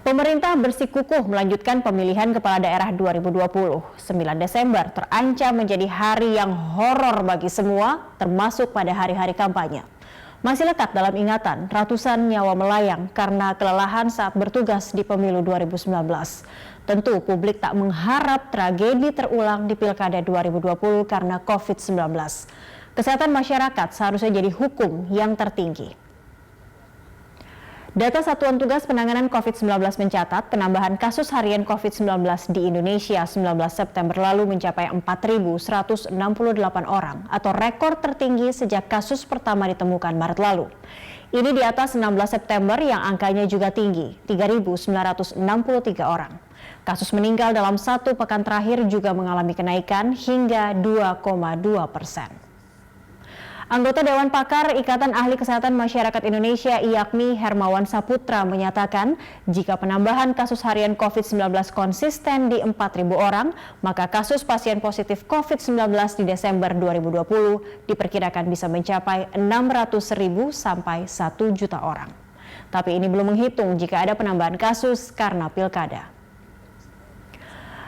Pemerintah bersikukuh melanjutkan pemilihan kepala daerah 2020. 9 Desember terancam menjadi hari yang horor bagi semua, termasuk pada hari-hari kampanye. Masih lekat dalam ingatan ratusan nyawa melayang karena kelelahan saat bertugas di pemilu 2019. Tentu publik tak mengharap tragedi terulang di Pilkada 2020 karena COVID-19. Kesehatan masyarakat seharusnya jadi hukum yang tertinggi. Data Satuan Tugas Penanganan COVID-19 mencatat penambahan kasus harian COVID-19 di Indonesia 19 September lalu mencapai 4.168 orang atau rekor tertinggi sejak kasus pertama ditemukan Maret lalu. Ini di atas 16 September yang angkanya juga tinggi, 3.963 orang. Kasus meninggal dalam satu pekan terakhir juga mengalami kenaikan hingga 2,2%. Anggota Dewan Pakar Ikatan Ahli Kesehatan Masyarakat Indonesia IAKMI Hermawan Saputra menyatakan jika penambahan kasus harian COVID-19 konsisten di 4.000 orang, maka kasus pasien positif COVID-19 di Desember 2020 diperkirakan bisa mencapai 600.000 sampai 1 juta orang. Tapi ini belum menghitung jika ada penambahan kasus karena pilkada.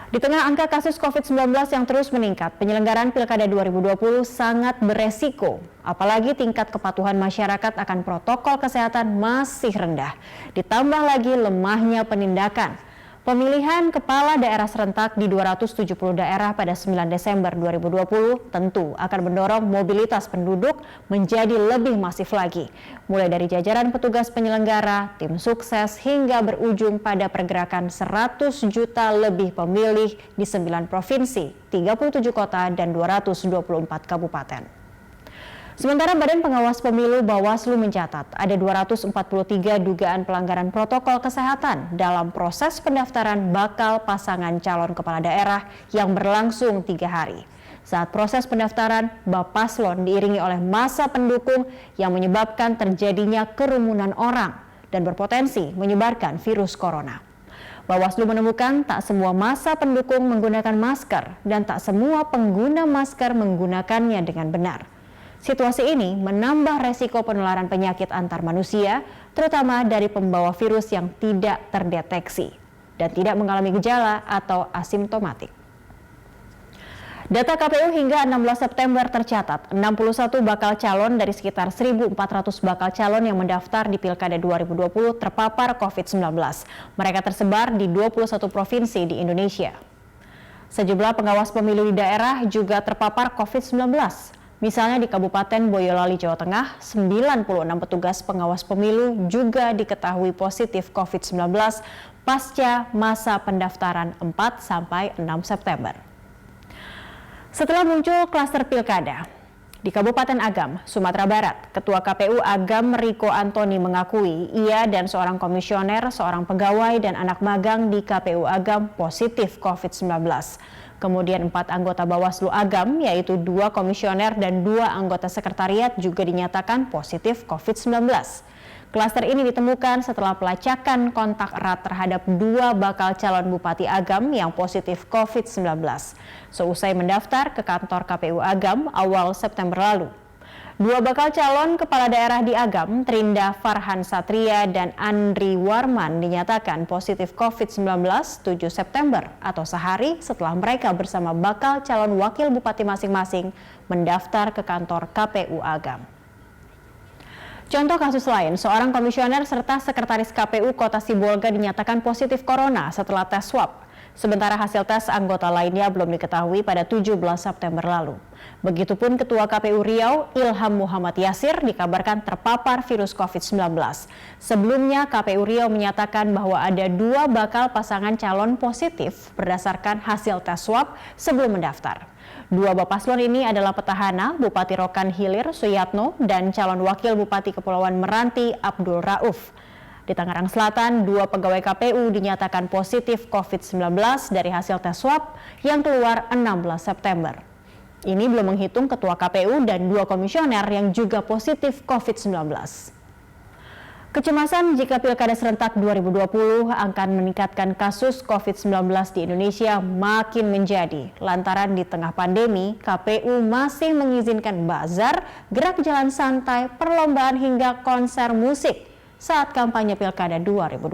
Di tengah angka kasus COVID-19 yang terus meningkat, penyelenggaraan Pilkada 2020 sangat beresiko. Apalagi tingkat kepatuhan masyarakat akan protokol kesehatan masih rendah. Ditambah lagi lemahnya penindakan. Pemilihan kepala daerah serentak di 270 daerah pada 9 Desember 2020 tentu akan mendorong mobilitas penduduk menjadi lebih masif lagi. Mulai dari jajaran petugas penyelenggara, tim sukses, hingga berujung pada pergerakan 100 juta lebih pemilih di 9 provinsi, 37 kota, dan 224 kabupaten. Sementara Badan Pengawas Pemilu Bawaslu mencatat ada 243 dugaan pelanggaran protokol kesehatan dalam proses pendaftaran bakal pasangan calon kepala daerah yang berlangsung 3 hari. Saat proses pendaftaran, Bapaslon diiringi oleh massa pendukung yang menyebabkan terjadinya kerumunan orang dan berpotensi menyebarkan virus corona. Bawaslu menemukan tak semua massa pendukung menggunakan masker dan tak semua pengguna masker menggunakannya dengan benar. Situasi ini menambah resiko penularan penyakit antar manusia, terutama dari pembawa virus yang tidak terdeteksi dan tidak mengalami gejala atau asimptomatik. Data KPU hingga 16 September tercatat 61 bakal calon dari sekitar 1.400 bakal calon yang mendaftar di Pilkada 2020 terpapar COVID-19. Mereka tersebar di 21 provinsi di Indonesia. Sejumlah pengawas pemilu di daerah juga terpapar COVID-19. Misalnya di Kabupaten Boyolali, Jawa Tengah, 96 petugas pengawas pemilu juga diketahui positif COVID-19 pasca masa pendaftaran 4-6 September. Setelah muncul klaster pilkada, di Kabupaten Agam, Sumatera Barat, Ketua KPU Agam Riko Antoni mengakui ia dan seorang komisioner, seorang pegawai, dan anak magang di KPU Agam positif COVID-19. Kemudian 4 anggota Bawaslu Agam, yaitu 2 komisioner dan 2 anggota sekretariat juga dinyatakan positif COVID-19. Klaster ini ditemukan setelah pelacakan kontak erat terhadap 2 bakal calon Bupati Agam yang positif COVID-19. Seusai mendaftar ke kantor KPU Agam awal September lalu. 2 bakal calon kepala daerah di Agam, Trinda Farhan Satria dan Andri Warman dinyatakan positif COVID-19 7 September atau sehari setelah mereka bersama bakal calon wakil bupati masing-masing mendaftar ke kantor KPU Agam. Contoh kasus lain, seorang komisioner serta sekretaris KPU Kota Sibolga dinyatakan positif corona setelah tes swab. Sementara hasil tes anggota lainnya belum diketahui pada 17 September lalu. Begitupun Ketua KPU Riau, Ilham Muhammad Yasir, dikabarkan terpapar virus COVID-19. Sebelumnya KPU Riau menyatakan bahwa ada 2 bakal pasangan calon positif berdasarkan hasil tes swab sebelum mendaftar. 2 Bapaslon ini adalah petahana Bupati Rokan Hilir Suyatno dan calon wakil Bupati Kepulauan Meranti Abdul Rauf. Di Tangerang Selatan, 2 pegawai KPU dinyatakan positif COVID-19 dari hasil tes swab yang keluar 16 September. Ini belum menghitung Ketua KPU dan 2 komisioner yang juga positif COVID-19. Kecemasan jika Pilkada Serentak 2020 akan meningkatkan kasus COVID-19 di Indonesia makin menjadi. Lantaran di tengah pandemi, KPU masih mengizinkan bazar, gerak jalan santai, perlombaan hingga konser musik saat kampanye Pilkada 2020.